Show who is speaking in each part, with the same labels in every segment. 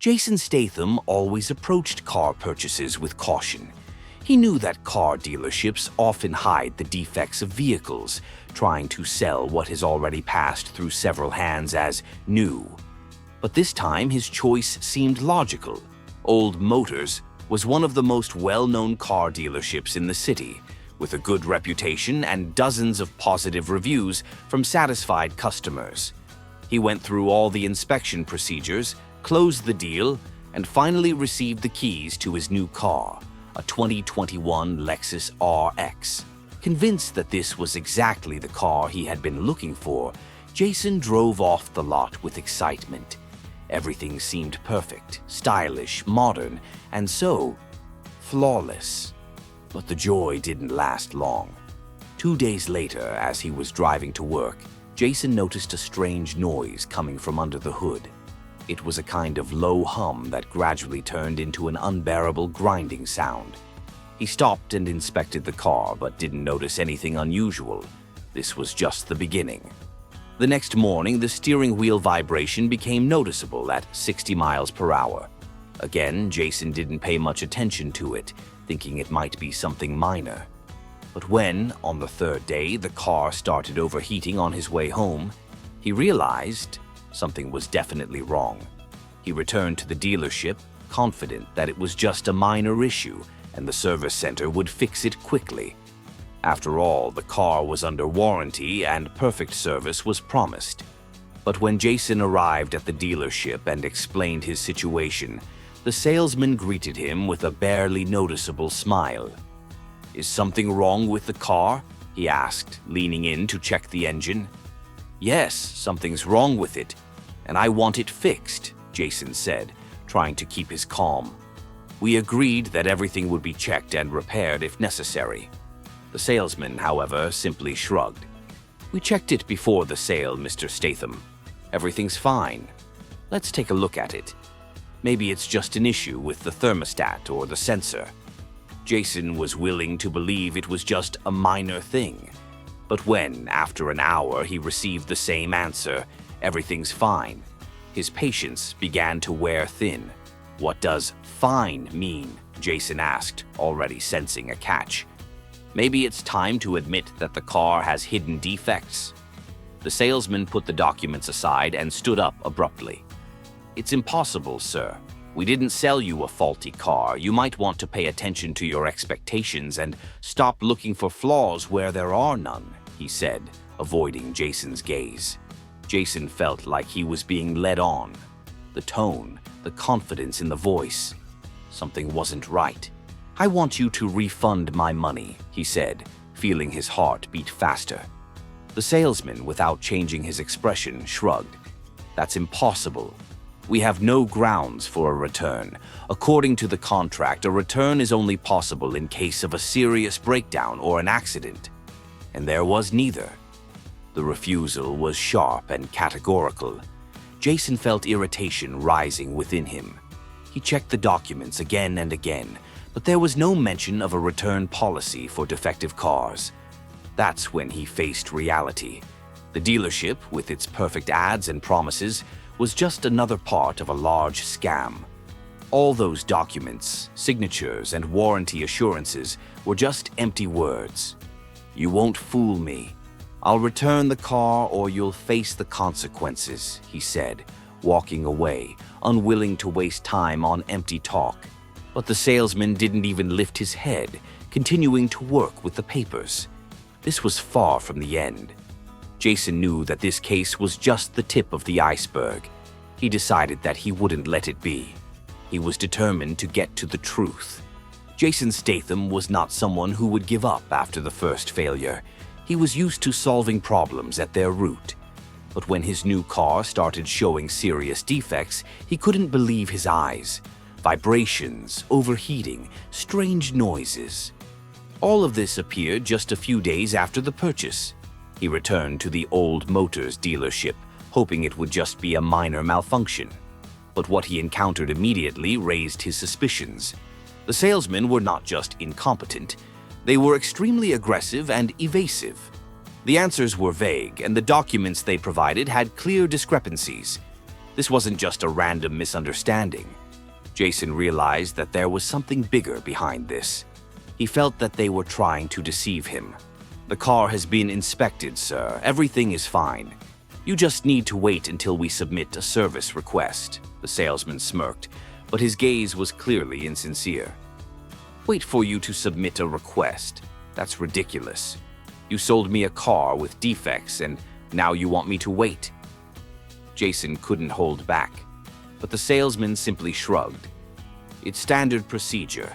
Speaker 1: Jason Statham always approached car purchases with caution. He knew that car dealerships often hide the defects of vehicles, trying to sell what has already passed through several hands as new. But this time his choice seemed logical. Old Motors was one of the most well-known car dealerships in the city, with a good reputation and dozens of positive reviews from satisfied customers. He went through all the inspection procedures, closed the deal, and finally received the keys to his new car, a 2021 Lexus RX. Convinced that this was exactly the car he had been looking for, Jason drove off the lot with excitement. Everything seemed perfect, stylish, modern, and so flawless. But the joy didn't last long. 2 days later, as he was driving to work, Jason noticed a strange noise coming from under the hood. It was a kind of low hum that gradually turned into an unbearable grinding sound. He stopped and inspected the car, but didn't notice anything unusual. This was just the beginning. The next morning, the steering wheel vibration became noticeable at 60 miles per hour. Again, Jason didn't pay much attention to it, thinking it might be something minor. But when, on the third day, the car started overheating on his way home, he realized something was definitely wrong. He returned to the dealership, confident that it was just a minor issue and the service center would fix it quickly. After all, the car was under warranty and perfect service was promised. But when Jason arrived at the dealership and explained his situation, the salesman greeted him with a barely noticeable smile. "Is something wrong with the car?" he asked, leaning in to check the engine. "Yes, something's wrong with it, and I want it fixed," Jason said, trying to keep his calm. "We agreed that everything would be checked and repaired if necessary." The salesman, however, simply shrugged. "We checked it before the sale, Mr. Statham. Everything's fine. Let's take a look at it. Maybe it's just an issue with the thermostat or the sensor." Jason was willing to believe it was just a minor thing. But when, after an hour, he received the same answer, "Everything's fine," his patience began to wear thin. "What does fine mean?" Jason asked, already sensing a catch. "Maybe it's time to admit that the car has hidden defects." The salesman put the documents aside and stood up abruptly. "It's impossible, sir. We didn't sell you a faulty car. You might want to pay attention to your expectations and stop looking for flaws where there are none," he said, avoiding Jason's gaze. Jason felt like he was being led on. The tone, the confidence in the voice. Something wasn't right. "I want you to refund my money," he said, feeling his heart beat faster. The salesman, without changing his expression, shrugged. "That's impossible. We have no grounds for a return. According to the contract, a return is only possible in case of a serious breakdown or an accident." And there was neither. The refusal was sharp and categorical. Jason felt irritation rising within him. He checked the documents again and again, but there was no mention of a return policy for defective cars. That's when he faced reality. The dealership, with its perfect ads and promises, was just another part of a large scam. All those documents, signatures, and warranty assurances were just empty words. "You won't fool me. I'll return the car or you'll face the consequences," he said, walking away, unwilling to waste time on empty talk. But the salesman didn't even lift his head, continuing to work with the papers. This was far from the end. Jason knew that this case was just the tip of the iceberg. He decided that he wouldn't let it be. He was determined to get to the truth. Jason Statham was not someone who would give up after the first failure. He was used to solving problems at their root. But when his new car started showing serious defects, he couldn't believe his eyes. Vibrations, overheating, strange noises. All of this appeared just a few days after the purchase. He returned to the Old Motors dealership, hoping it would just be a minor malfunction. But what he encountered immediately raised his suspicions. The salesmen were not just incompetent, they were extremely aggressive and evasive. The answers were vague, and the documents they provided had clear discrepancies. This wasn't just a random misunderstanding. Jason realized that there was something bigger behind this. He felt that they were trying to deceive him. "The car has been inspected, sir. Everything is fine. You just need to wait until we submit a service request." The salesman smirked, but his gaze was clearly insincere. "Wait for you to submit a request? That's ridiculous. You sold me a car with defects, and now you want me to wait." Jason couldn't hold back, but the salesman simply shrugged. "It's standard procedure.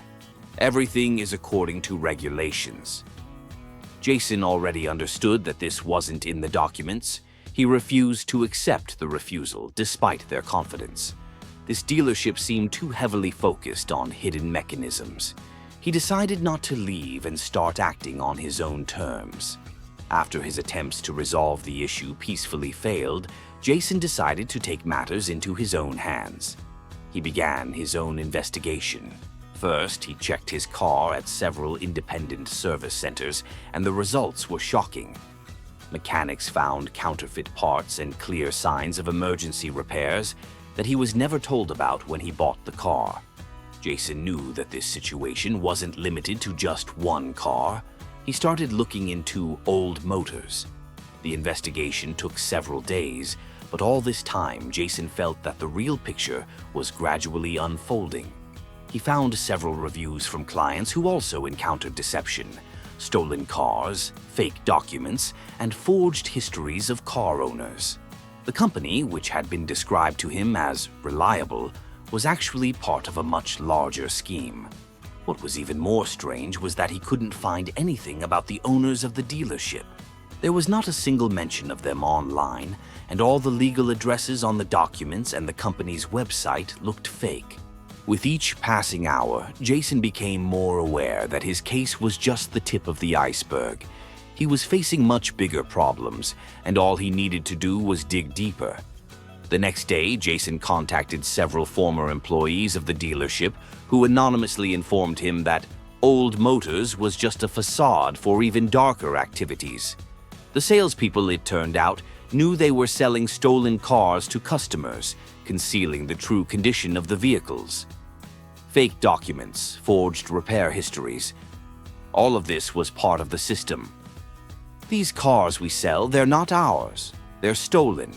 Speaker 1: Everything is according to regulations." Jason already understood that this wasn't in the documents. He refused to accept the refusal, despite their confidence. This dealership seemed too heavily focused on hidden mechanisms. He decided not to leave and start acting on his own terms. After his attempts to resolve the issue peacefully failed, Jason decided to take matters into his own hands. He began his own investigation. First, he checked his car at several independent service centers, and the results were shocking. Mechanics found counterfeit parts and clear signs of emergency repairs that he was never told about when he bought the car. Jason knew that this situation wasn't limited to just one car. He started looking into old motors. The investigation took several days, but all this time Jason felt that the real picture was gradually unfolding. He found several reviews from clients who also encountered deception: stolen cars, fake documents, and forged histories of car owners. The company, which had been described to him as reliable, was actually part of a much larger scheme. What was even more strange was that he couldn't find anything about the owners of the dealership. There was not a single mention of them online, and all the legal addresses on the documents and the company's website looked fake. With each passing hour, Jason became more aware that his case was just the tip of the iceberg. He was facing much bigger problems, and all he needed to do was dig deeper. The next day, Jason contacted several former employees of the dealership who anonymously informed him that Old Motors was just a facade for even darker activities. The salespeople, it turned out, knew they were selling stolen cars to customers, concealing the true condition of the vehicles. Fake documents, forged repair histories. All of this was part of the system. "These cars we sell, they're not ours. They're stolen.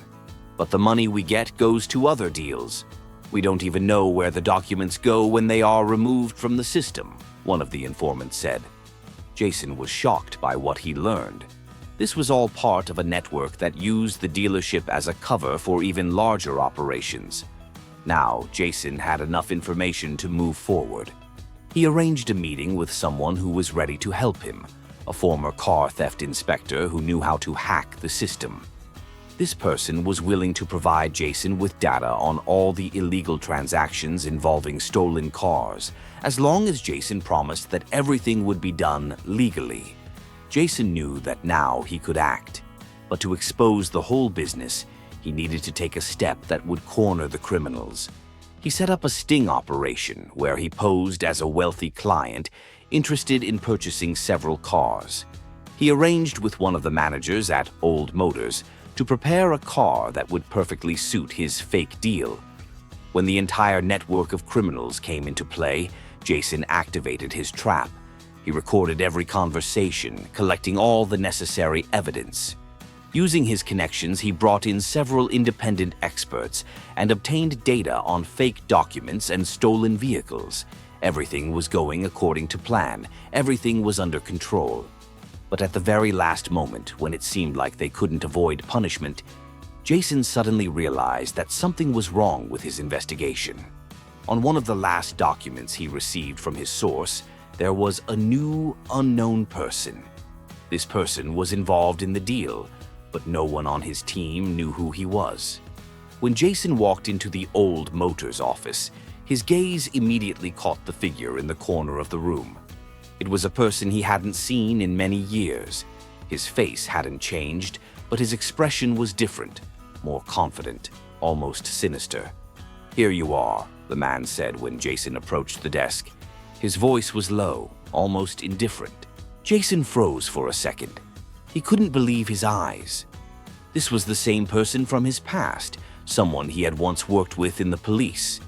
Speaker 1: But the money we get goes to other deals. We don't even know where the documents go when they are removed from the system," one of the informants said. Jason was shocked by what he learned. This was all part of a network that used the dealership as a cover for even larger operations. Now, Jason had enough information to move forward. He arranged a meeting with someone who was ready to help him, a former car theft inspector who knew how to hack the system. This person was willing to provide Jason with data on all the illegal transactions involving stolen cars, as long as Jason promised that everything would be done legally. Jason knew that now he could act, but to expose the whole business, he needed to take a step that would corner the criminals. He set up a sting operation where he posed as a wealthy client interested in purchasing several cars. He arranged with one of the managers at Old Motors to prepare a car that would perfectly suit his fake deal. When the entire network of criminals came into play, Jason activated his trap. He recorded every conversation, collecting all the necessary evidence. Using his connections, he brought in several independent experts and obtained data on fake documents and stolen vehicles. Everything was going according to plan. Everything was under control. But at the very last moment, when it seemed like they couldn't avoid punishment, Jason suddenly realized that something was wrong with his investigation. On one of the last documents he received from his source, there was a new, unknown person. This person was involved in the deal, but no one on his team knew who he was. When Jason walked into the Old Motors office, his gaze immediately caught the figure in the corner of the room. It was a person he hadn't seen in many years. His face hadn't changed, but his expression was different, more confident, almost sinister. "Here you are," the man said when Jason approached the desk. His voice was low, almost indifferent. Jason froze for a second. He couldn't believe his eyes. This was the same person from his past, someone he had once worked with in the police.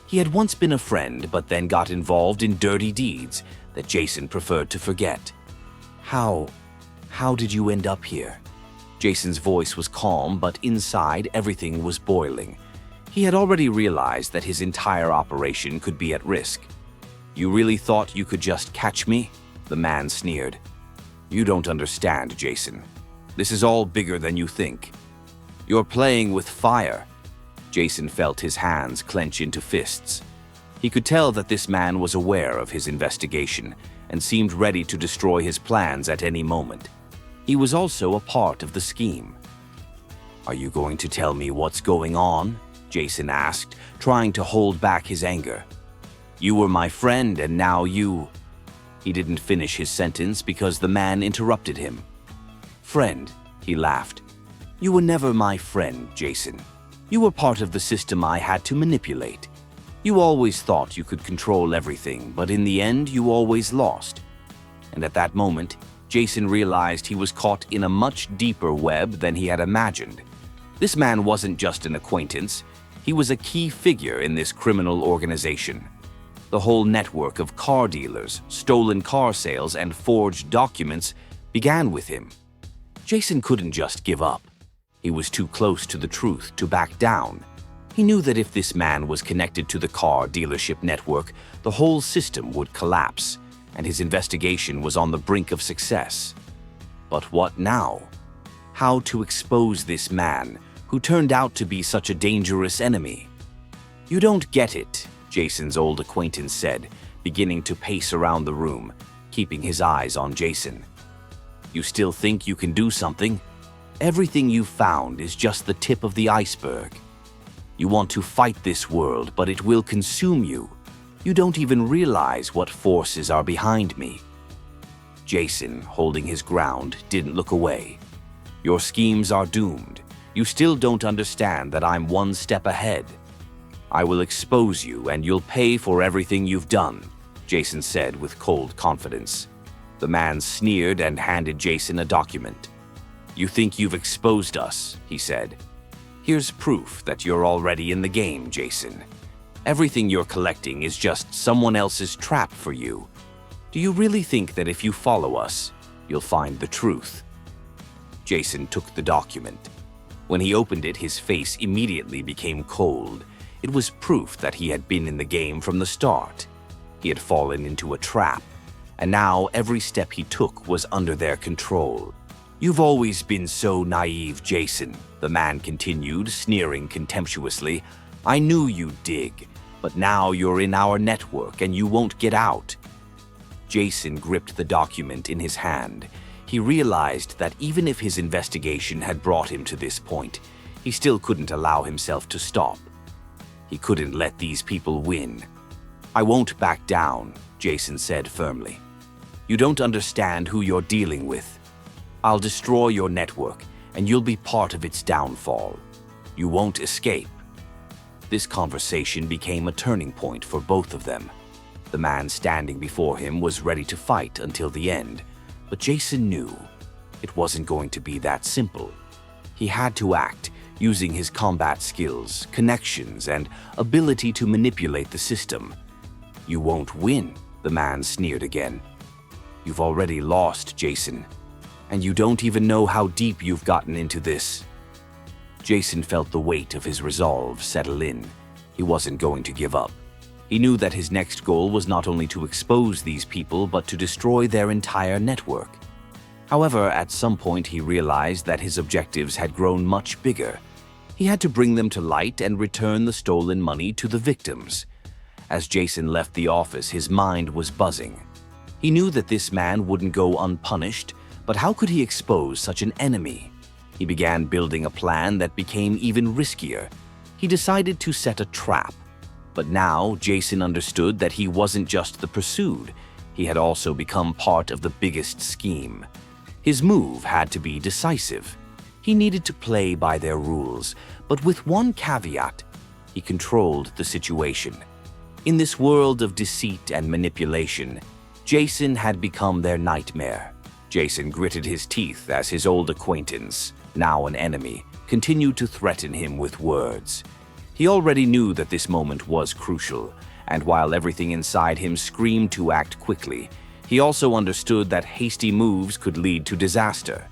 Speaker 1: He had once been a friend, but then got involved in dirty deeds that Jason preferred to forget. How did you end up here? Jason's voice was calm, but inside everything was boiling. He had already realized that his entire operation could be at risk. You really thought you could just catch me? The man sneered. You don't understand, Jason. This is all bigger than you think. You're playing with fire. Jason felt his hands clench into fists. He could tell that this man was aware of his investigation and seemed ready to destroy his plans at any moment. He was also a part of the scheme. Are you going to tell me what's going on? Jason asked, trying to hold back his anger. You were my friend and now you... He didn't finish his sentence because the man interrupted him. Friend, he laughed. You were never my friend, Jason. You were part of the system I had to manipulate. You always thought you could control everything, but in the end you always lost. And at that moment, Jason realized he was caught in a much deeper web than he had imagined. This man wasn't just an acquaintance, he was a key figure in this criminal organization. The whole network of car dealers, stolen car sales, and forged documents began with him. Jason couldn't just give up. He was too close to the truth to back down. He knew that if this man was connected to the car dealership network, the whole system would collapse, and his investigation was on the brink of success. But what now? How to expose this man, who turned out to be such a dangerous enemy? You don't get it, Jason's old acquaintance said, beginning to pace around the room, keeping his eyes on Jason. You still think you can do something? Everything you've found is just the tip of the iceberg. You want to fight this world, but it will consume you. You don't even realize what forces are behind me. Jason, holding his ground, didn't look away. Your schemes are doomed. You still don't understand that I'm one step ahead. I will expose you and you'll pay for everything you've done, Jason said with cold confidence. The man sneered and handed Jason a document. You think you've exposed us, he said. Here's proof that you're already in the game, Jason. Everything you're collecting is just someone else's trap for you. Do you really think that if you follow us, you'll find the truth? Jason took the document. When he opened it, his face immediately became cold. It was proof that he had been in the game from the start. He had fallen into a trap, and now every step he took was under their control. You've always been so naive, Jason, the man continued, sneering contemptuously. I knew you'd dig, but now you're in our network and you won't get out. Jason gripped the document in his hand. He realized that even if his investigation had brought him to this point, he still couldn't allow himself to stop. He couldn't let these people win. I won't back down, Jason said firmly. You don't understand who you're dealing with. I'll destroy your network, and you'll be part of its downfall. You won't escape. This conversation became a turning point for both of them. The man standing before him was ready to fight until the end, but Jason knew it wasn't going to be that simple. He had to act, using his combat skills, connections, and ability to manipulate the system. You won't win, the man sneered again. You've already lost, Jason. And you don't even know how deep you've gotten into this. Jason felt the weight of his resolve settle in. He wasn't going to give up. He knew that his next goal was not only to expose these people, but to destroy their entire network. However, at some point he realized that his objectives had grown much bigger. He had to bring them to light and return the stolen money to the victims. As Jason left the office, his mind was buzzing. He knew that this man wouldn't go unpunished, but how could he expose such an enemy? He began building a plan that became even riskier. He decided to set a trap. But now Jason understood that he wasn't just the pursued. He had also become part of the biggest scheme. His move had to be decisive. He needed to play by their rules, but with one caveat: he controlled the situation. In this world of deceit and manipulation, Jason had become their nightmare. Jason gritted his teeth as his old acquaintance, now an enemy, continued to threaten him with words. He already knew that this moment was crucial, and while everything inside him screamed to act quickly, he also understood that hasty moves could lead to disaster.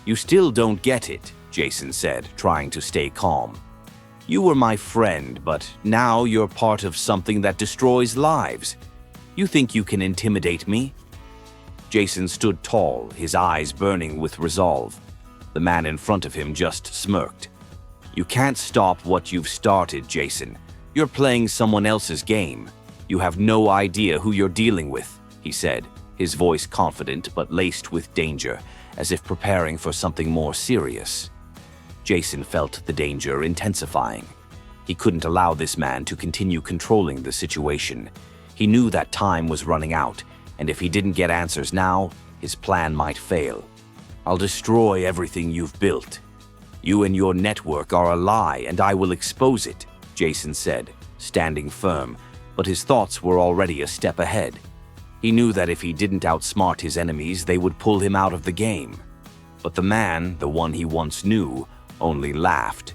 Speaker 1: "You still don't get it," Jason said, trying to stay calm. "You were my friend, but now you're part of something that destroys lives. You think you can intimidate me?" Jason stood tall, his eyes burning with resolve. The man in front of him just smirked. "You can't stop what you've started, Jason. You're playing someone else's game. You have no idea who you're dealing with," he said, his voice confident but laced with danger, as if preparing for something more serious. Jason felt the danger intensifying. He couldn't allow this man to continue controlling the situation. He knew that time was running out, and if he didn't get answers now, his plan might fail. "I'll destroy everything you've built. You and your network are a lie, and I will expose it," Jason said, standing firm, but his thoughts were already a step ahead. He knew that if he didn't outsmart his enemies, they would pull him out of the game. But the man, the one he once knew, only laughed.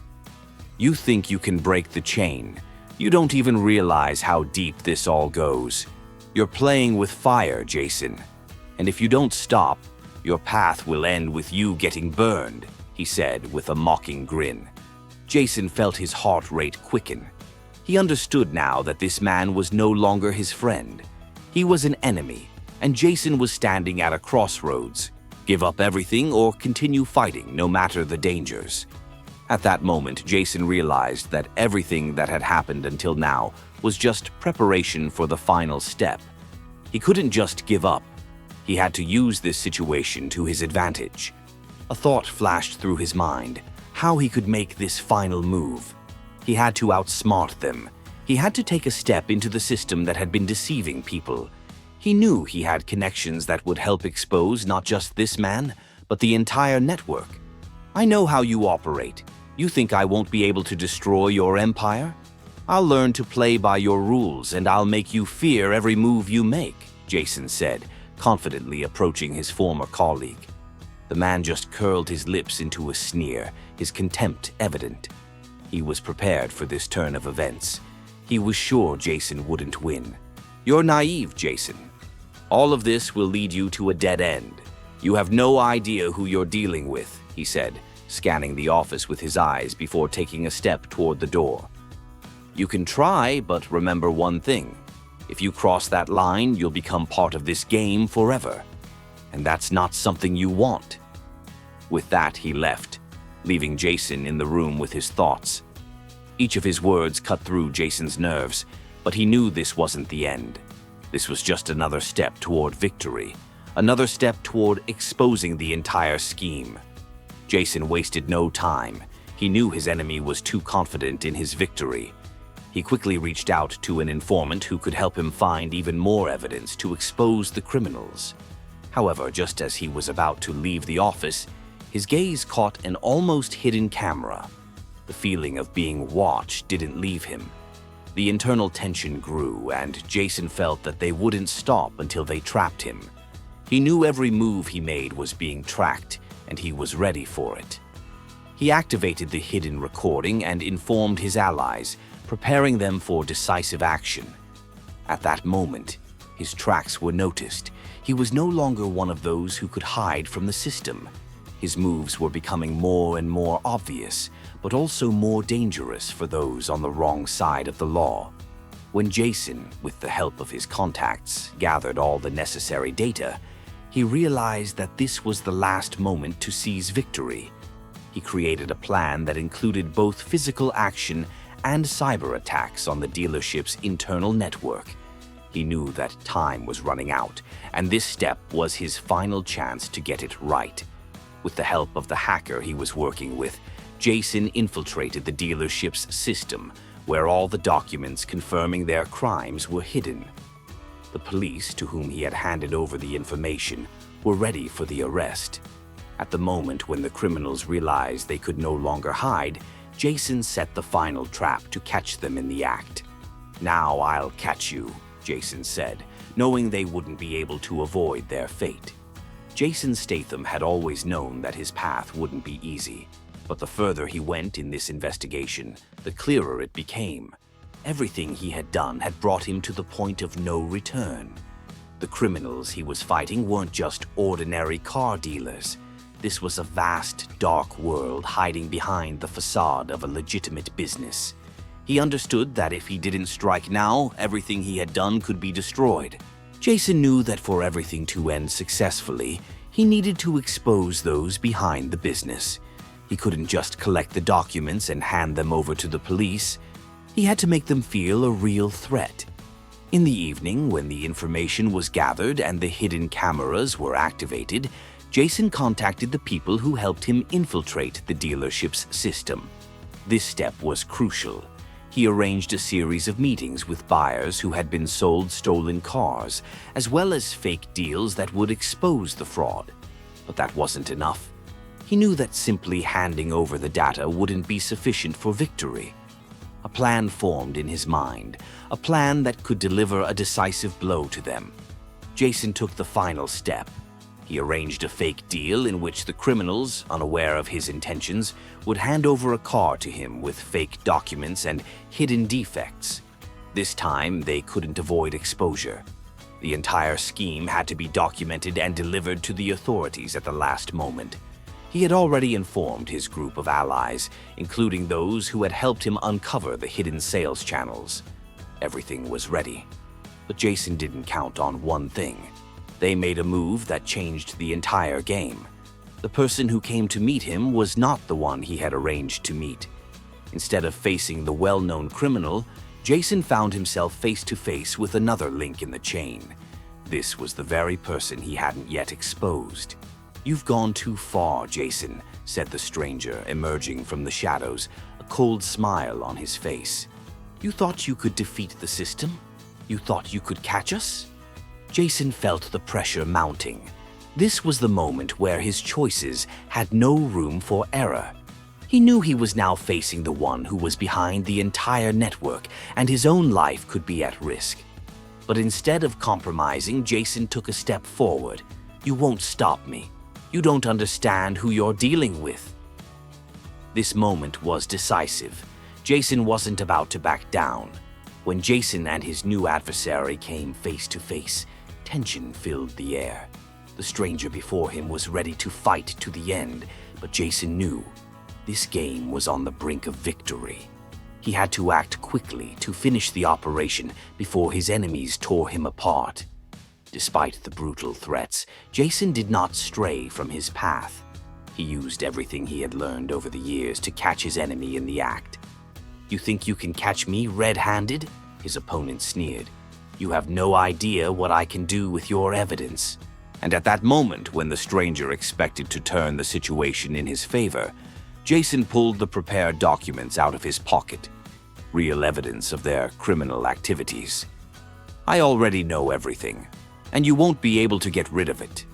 Speaker 1: "You think you can break the chain. You don't even realize how deep this all goes. You're playing with fire, Jason. And if you don't stop, your path will end with you getting burned," he said with a mocking grin. Jason felt his heart rate quicken. He understood now that this man was no longer his friend. He was an enemy, and Jason was standing at a crossroads. Give up everything or continue fighting, no matter the dangers. At that moment, Jason realized that everything that had happened until now was just preparation for the final step. He couldn't just give up. He had to use this situation to his advantage. A thought flashed through his mind, how he could make this final move. He had to outsmart them. He had to take a step into the system that had been deceiving people. He knew he had connections that would help expose not just this man, but the entire network. "I know how you operate. You think I won't be able to destroy your empire? I'll learn to play by your rules, and I'll make you fear every move you make," Jason said, confidently approaching his former colleague. The man just curled his lips into a sneer, his contempt evident. He was prepared for this turn of events. He was sure Jason wouldn't win. "You're naive, Jason. All of this will lead you to a dead end. You have no idea who you're dealing with," he said, scanning the office with his eyes before taking a step toward the door. "You can try, but remember one thing. If you cross that line, you'll become part of this game forever. And that's not something you want." With that, he left, leaving Jason in the room with his thoughts. Each of his words cut through Jason's nerves, but he knew this wasn't the end. This was just another step toward victory, another step toward exposing the entire scheme. Jason wasted no time. He knew his enemy was too confident in his victory. He quickly reached out to an informant who could help him find even more evidence to expose the criminals. However, just as he was about to leave the office, his gaze caught an almost hidden camera. The feeling of being watched didn't leave him. The internal tension grew, and Jason felt that they wouldn't stop until they trapped him. He knew every move he made was being tracked, and he was ready for it. He activated the hidden recording and informed his allies, preparing them for decisive action. At that moment, his tracks were noticed. He was no longer one of those who could hide from the system. His moves were becoming more and more obvious, but also more dangerous for those on the wrong side of the law. When Jason, with the help of his contacts, gathered all the necessary data, he realized that this was the last moment to seize victory. He created a plan that included both physical action and cyber attacks on the dealership's internal network. He knew that time was running out, and this step was his final chance to get it right. With the help of the hacker he was working with, Jason infiltrated the dealership's system, where all the documents confirming their crimes were hidden. The police, to whom he had handed over the information, were ready for the arrest. At the moment when the criminals realized they could no longer hide, Jason set the final trap to catch them in the act. "Now I'll catch you," Jason said, knowing they wouldn't be able to avoid their fate. Jason Statham had always known that his path wouldn't be easy, But the further he went in this investigation, the clearer it became. Everything he had done had brought him to the point of no return. The criminals he was fighting weren't just ordinary car dealers. This was a vast, dark world hiding behind the facade of a legitimate business. He understood that if he didn't strike now, everything he had done could be destroyed. Jason knew that for everything to end successfully, he needed to expose those behind the business. He couldn't just collect the documents and hand them over to the police. He had to make them feel a real threat. In the evening, when the information was gathered and the hidden cameras were activated, Jason contacted the people who helped him infiltrate the dealership's system. This step was crucial. He arranged a series of meetings with buyers who had been sold stolen cars, as well as fake deals that would expose the fraud. But that wasn't enough. He knew that simply handing over the data wouldn't be sufficient for victory. A plan formed in his mind, a plan that could deliver a decisive blow to them. Jason took the final step. He arranged a fake deal in which the criminals, unaware of his intentions, would hand over a car to him with fake documents and hidden defects. This time, they couldn't avoid exposure. The entire scheme had to be documented and delivered to the authorities at the last moment. He had already informed his group of allies, including those who had helped him uncover the hidden sales channels. Everything was ready. But Jason didn't count on one thing. They made a move that changed the entire game. The person who came to meet him was not the one he had arranged to meet. Instead of facing the well-known criminal, Jason found himself face to face with another link in the chain. This was the very person he hadn't yet exposed. "You've gone too far, Jason," said the stranger, emerging from the shadows, a cold smile on his face. "You thought you could defeat the system? You thought you could catch us?" Jason felt the pressure mounting. This was the moment where his choices had no room for error. He knew he was now facing the one who was behind the entire network, and his own life could be at risk. But instead of compromising, Jason took a step forward. "You won't stop me. You don't understand who you're dealing with." This moment was decisive. Jason wasn't about to back down. When Jason and his new adversary came face to face, tension filled the air. The stranger before him was ready to fight to the end, but Jason knew this game was on the brink of victory. He had to act quickly to finish the operation before his enemies tore him apart. Despite the brutal threats, Jason did not stray from his path. He used everything he had learned over the years to catch his enemy in the act. "You think you can catch me red-handed?" his opponent sneered. "You have no idea what I can do with your evidence." And at that moment, when the stranger expected to turn the situation in his favor, Jason pulled the prepared documents out of his pocket, real evidence of their criminal activities. "I already know everything, and you won't be able to get rid of it."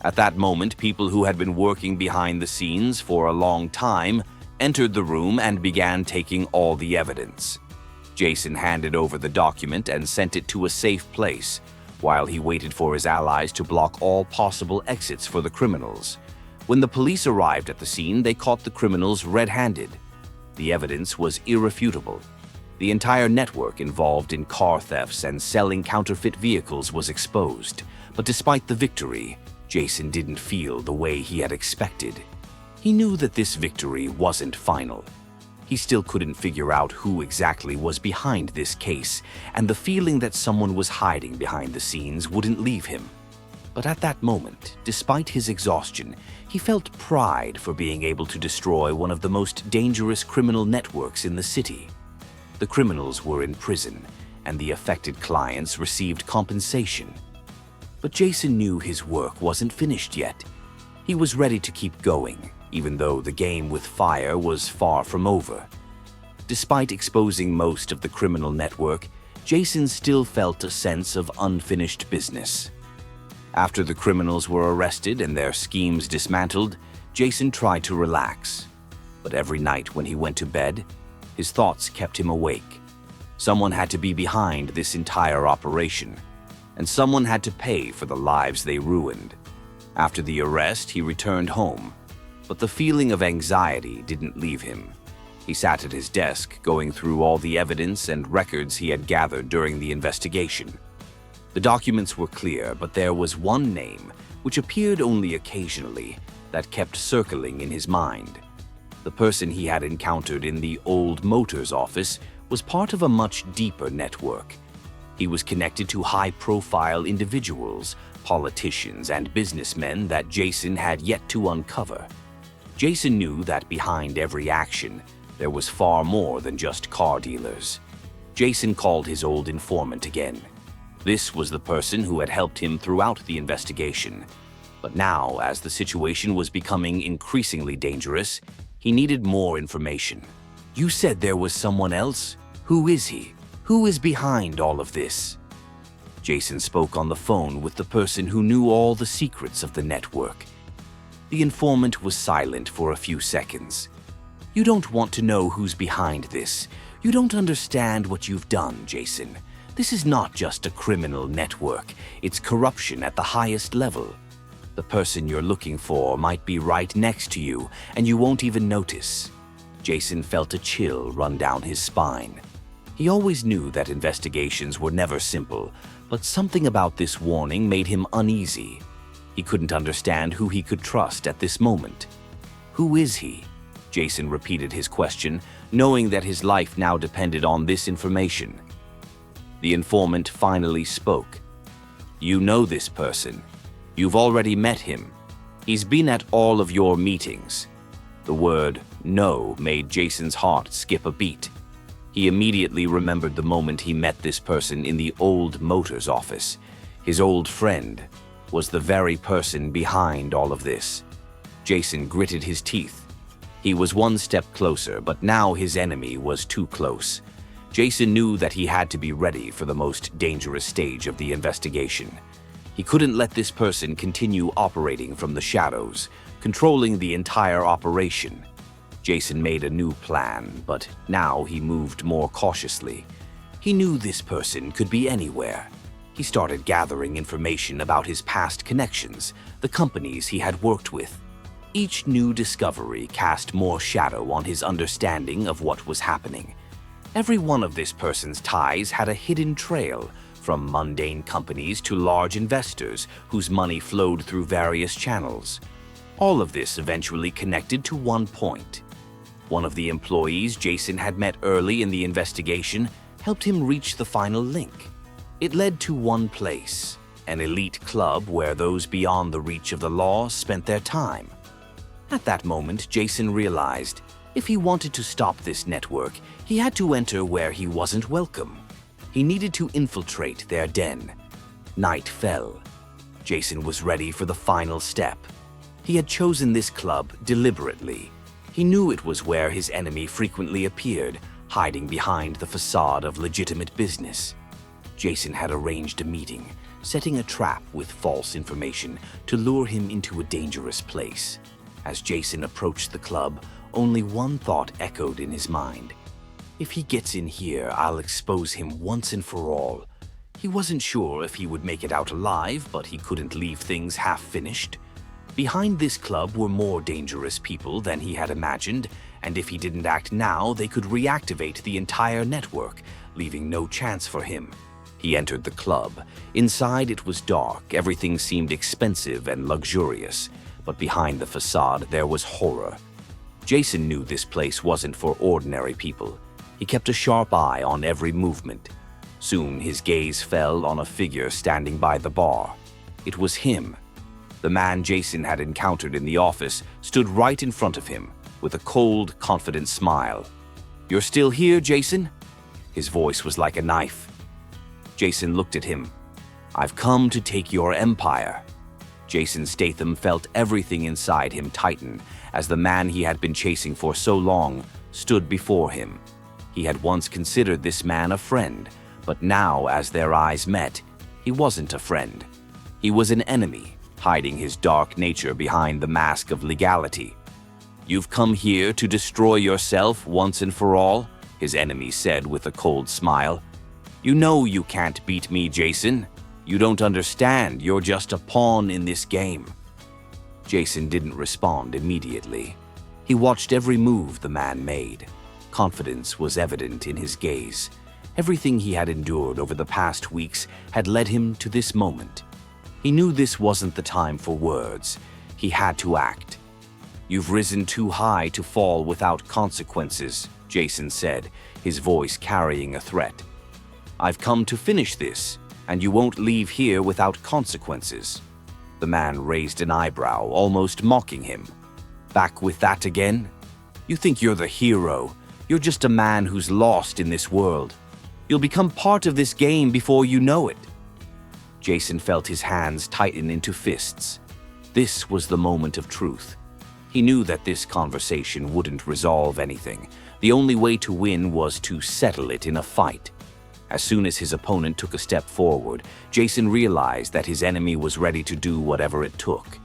Speaker 1: At that moment, people who had been working behind the scenes for a long time entered the room and began taking all the evidence. Jason handed over the document and sent it to a safe place, while he waited for his allies to block all possible exits for the criminals. When the police arrived at the scene, they caught the criminals red-handed. The evidence was irrefutable. The entire network involved in car thefts and selling counterfeit vehicles was exposed. But despite the victory, Jason didn't feel the way he had expected. He knew that this victory wasn't final. He still couldn't figure out who exactly was behind this case, and the feeling that someone was hiding behind the scenes wouldn't leave him. But at that moment, despite his exhaustion, he felt pride for being able to destroy one of the most dangerous criminal networks in the city. The criminals were in prison, and the affected clients received compensation. But Jason knew his work wasn't finished yet. He was ready to keep going, even though the game with fire was far from over. Despite exposing most of the criminal network, Jason still felt a sense of unfinished business. After the criminals were arrested and their schemes dismantled, Jason tried to relax. But every night when he went to bed, his thoughts kept him awake. Someone had to be behind this entire operation, and someone had to pay for the lives they ruined. After the arrest, he returned home. But the feeling of anxiety didn't leave him. He sat at his desk, going through all the evidence and records he had gathered during the investigation. The documents were clear, but there was one name, which appeared only occasionally, that kept circling in his mind. The person he had encountered in the old Motors office was part of a much deeper network. He was connected to high-profile individuals, politicians, and businessmen that Jason had yet to uncover. Jason knew that behind every action, there was far more than just car dealers. Jason called his old informant again. This was the person who had helped him throughout the investigation. But now, as the situation was becoming increasingly dangerous, he needed more information. "You said there was someone else? Who is he? Who is behind all of this?" Jason spoke on the phone with the person who knew all the secrets of the network. The informant was silent for a few seconds. "You don't want to know who's behind this. You don't understand what you've done, Jason. This is not just a criminal network. It's corruption at the highest level. The person you're looking for might be right next to you, and you won't even notice." Jason felt a chill run down his spine. He always knew that investigations were never simple, but something about this warning made him uneasy. He couldn't understand who he could trust at this moment. "Who is he?" Jason repeated his question, knowing that his life now depended on this information. The informant finally spoke. "You know this person. You've already met him. He's been at all of your meetings." The word "no" made Jason's heart skip a beat. He immediately remembered the moment he met this person in the old Motors office. His old friend was the very person behind all of this. Jason gritted his teeth. He was one step closer, but now his enemy was too close. Jason knew that he had to be ready for the most dangerous stage of the investigation. He couldn't let this person continue operating from the shadows, controlling the entire operation. Jason made a new plan, but now he moved more cautiously. He knew this person could be anywhere. He started gathering information about his past connections, the companies he had worked with. Each new discovery cast more shadow on his understanding of what was happening. Every one of this person's ties had a hidden trail, from mundane companies to large investors whose money flowed through various channels. All of this eventually connected to one point. One of the employees Jason had met early in the investigation helped him reach the final link. It led to one place, an elite club where those beyond the reach of the law spent their time. At that moment, Jason realized if he wanted to stop this network, he had to enter where he wasn't welcome. He needed to infiltrate their den. Night fell. Jason was ready for the final step. He had chosen this club deliberately. He knew it was where his enemy frequently appeared, hiding behind the facade of legitimate business. Jason had arranged a meeting, setting a trap with false information to lure him into a dangerous place. As Jason approached the club, only one thought echoed in his mind. If he gets in here, I'll expose him once and for all. He wasn't sure if he would make it out alive, but he couldn't leave things half-finished. Behind this club were more dangerous people than he had imagined, and if he didn't act now, they could reactivate the entire network, leaving no chance for him. He entered the club. Inside it was dark, everything seemed expensive and luxurious, but behind the facade there was horror. Jason knew this place wasn't for ordinary people. He kept a sharp eye on every movement. Soon his gaze fell on a figure standing by the bar. It was him. The man Jason had encountered in the office stood right in front of him, with a cold, confident smile. "You're still here, Jason?" His voice was like a knife. Jason looked at him. "I've come to take your empire." Jason Statham felt everything inside him tighten as the man he had been chasing for so long stood before him. He had once considered this man a friend, but now, as their eyes met, he wasn't a friend. He was an enemy, hiding his dark nature behind the mask of legality. "You've come here to destroy yourself once and for all," his enemy said with a cold smile. "You know you can't beat me, Jason. You don't understand. You're just a pawn in this game." Jason didn't respond immediately. He watched every move the man made. Confidence was evident in his gaze. Everything he had endured over the past weeks had led him to this moment. He knew this wasn't the time for words. He had to act. "You've risen too high to fall without consequences," Jason said, his voice carrying a threat. "I've come to finish this, and you won't leave here without consequences." The man raised an eyebrow, almost mocking him. "Back with that again? You think you're the hero. You're just a man who's lost in this world. You'll become part of this game before you know it." Jason felt his hands tighten into fists. This was the moment of truth. He knew that this conversation wouldn't resolve anything. The only way to win was to settle it in a fight. As soon as his opponent took a step forward, Jason realized that his enemy was ready to do whatever it took.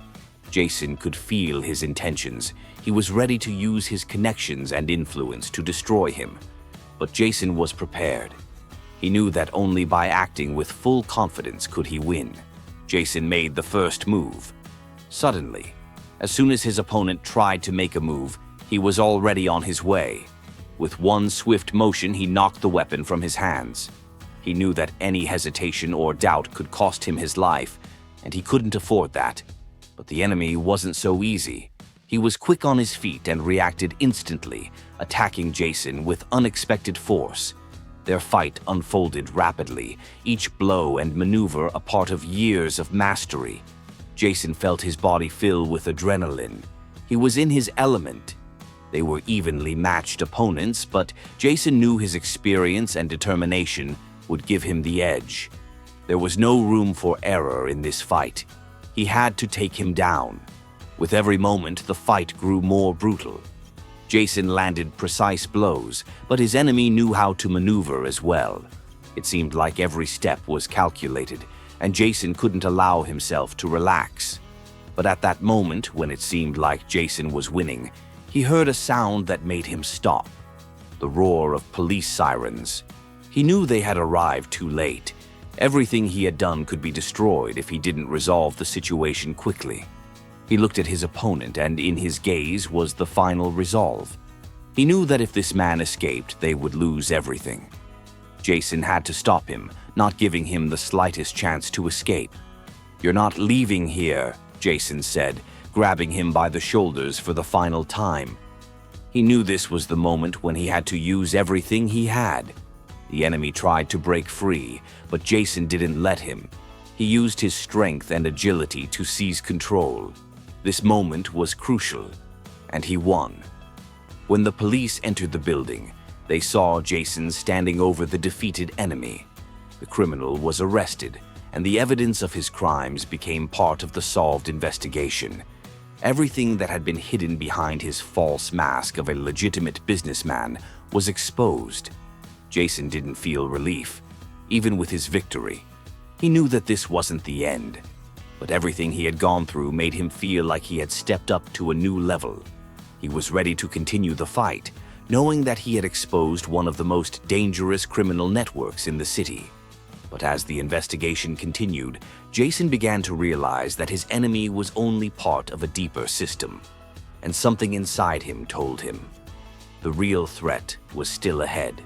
Speaker 1: Jason could feel his intentions. He was ready to use his connections and influence to destroy him. But Jason was prepared. He knew that only by acting with full confidence could he win. Jason made the first move. Suddenly, as soon as his opponent tried to make a move, he was already on his way. With one swift motion, he knocked the weapon from his hands. He knew that any hesitation or doubt could cost him his life, and he couldn't afford that. But the enemy wasn't so easy. He was quick on his feet and reacted instantly, attacking Jason with unexpected force. Their fight unfolded rapidly, each blow and maneuver a part of years of mastery. Jason felt his body fill with adrenaline. He was in his element. They were evenly matched opponents, but Jason knew his experience and determination would give him the edge. There was no room for error in this fight. He had to take him down. With every moment, the fight grew more brutal. Jason landed precise blows, but his enemy knew how to maneuver as well. It seemed like every step was calculated, and Jason couldn't allow himself to relax. But at that moment, when it seemed like Jason was winning, he heard a sound that made him stop. The roar of police sirens. He knew they had arrived too late. Everything he had done could be destroyed if he didn't resolve the situation quickly. He looked at his opponent, and in his gaze was the final resolve. He knew that if this man escaped, they would lose everything. Jason had to stop him, not giving him the slightest chance to escape. "You're not leaving here," Jason said, grabbing him by the shoulders for the final time. He knew this was the moment when he had to use everything he had. The enemy tried to break free, but Jason didn't let him. He used his strength and agility to seize control. This moment was crucial, and he won. When the police entered the building, they saw Jason standing over the defeated enemy. The criminal was arrested, and the evidence of his crimes became part of the solved investigation. Everything that had been hidden behind his false mask of a legitimate businessman was exposed. Jason didn't feel relief, even with his victory. He knew that this wasn't the end, but everything he had gone through made him feel like he had stepped up to a new level. He was ready to continue the fight, knowing that he had exposed one of the most dangerous criminal networks in the city. But as the investigation continued, Jason began to realize that his enemy was only part of a deeper system, and something inside him told him the real threat was still ahead.